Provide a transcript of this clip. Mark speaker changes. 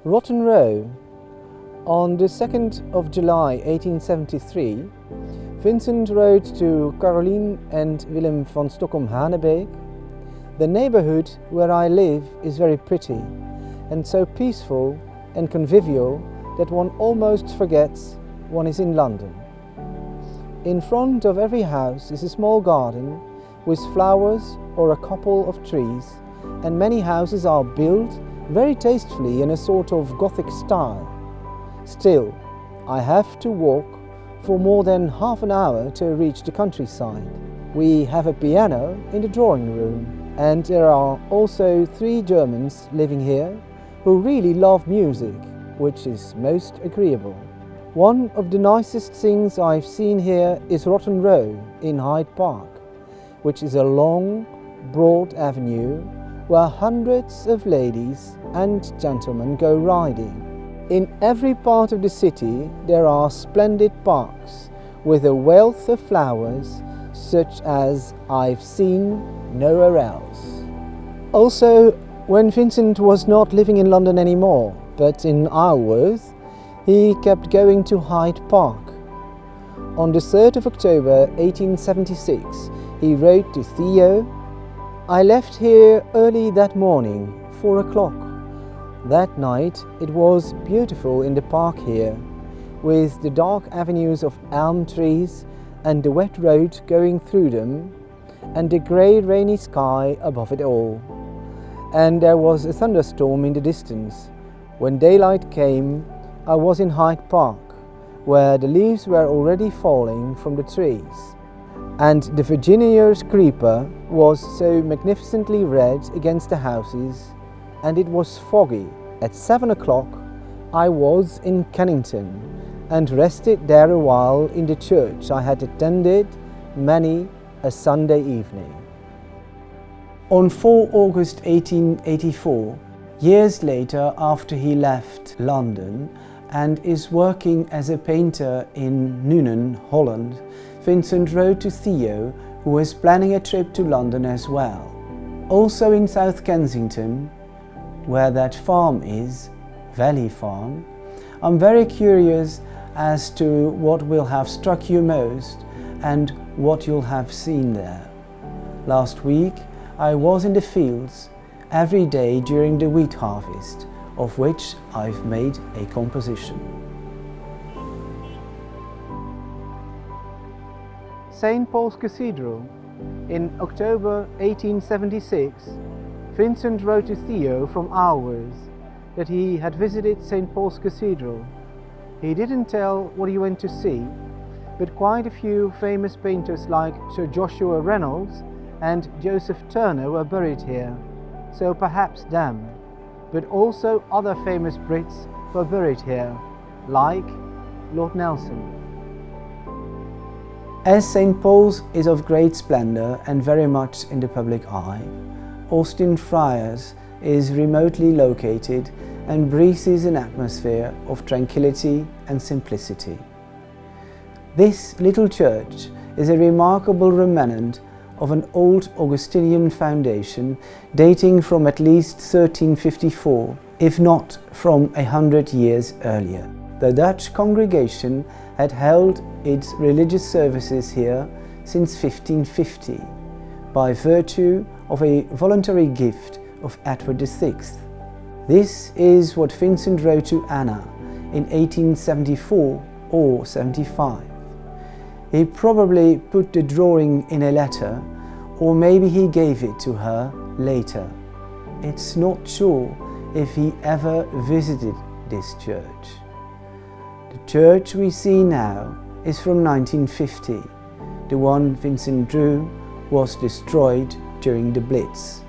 Speaker 1: Rotten Row. On the 2nd of July 1873, Vincent wrote to Caroline and Willem van Stockholm-Hanebeek, "The neighbourhood where I live is very pretty and so peaceful and convivial that one almost forgets one is in London. In front of every house is a small garden with flowers or a couple of trees, and many houses are built very tastefully in a sort of Gothic style. Still, I have to walk for more than half an hour to reach the countryside. We have a piano in the drawing room, and there are also 3 Germans living here who really love music, which is most agreeable. One of the nicest things I've seen here is Rotten Row in Hyde Park, which is a long, broad avenue where hundreds of ladies and gentlemen go riding. In every part of the city there are splendid parks with a wealth of flowers such as I've seen nowhere else." Also, when Vincent was not living in London anymore, but in Isleworth, he kept going to Hyde Park. On the 3rd of October 1876, he wrote to Theo, "I left here early that morning, 4 o'clock. That night it was beautiful in the park here, with the dark avenues of elm trees and the wet road going through them, and the grey rainy sky above it all. And there was a thunderstorm in the distance. When daylight came, I was in Hyde Park, where the leaves were already falling from the trees, and the Virginia's creeper was so magnificently red against the houses, and it was foggy. At 7 o'clock I was in Kennington, and rested there a while in the church I had attended many a Sunday evening." On 4 August 1884, years later after he left London and is working as a painter in Nuenen, Holland, Vincent wrote to Theo, who was planning a trip to London as well. Also in South Kensington, where that farm is, Valley Farm, I'm very curious as to what will have struck you most and what you'll have seen there. Last week I was in the fields every day during the wheat harvest, of which I've made a composition. St. Paul's Cathedral. In October 1876, Vincent wrote to Theo from Isleworth that he had visited St. Paul's Cathedral. He didn't tell what he went to see, but quite a few famous painters like Sir Joshua Reynolds and Joseph Turner were buried here, so perhaps them. But also other famous Brits were buried here, like Lord Nelson.
Speaker 2: As St. Paul's is of great splendour and very much in the public eye, Austin Friars is remotely located and breathes an atmosphere of tranquility and simplicity. This little church is a remarkable remnant of an old Augustinian foundation dating from at least 1354, if not from 100 years earlier. The Dutch congregation had held its religious services here since 1550, by virtue of a voluntary gift of Edward VI. This is what Vincent wrote to Anna in 1874 or 75. He probably put the drawing in a letter, or maybe he gave it to her later. It's not sure if he ever visited this church. The church we see now is from 1950. The one Vincent drew was destroyed during the Blitz.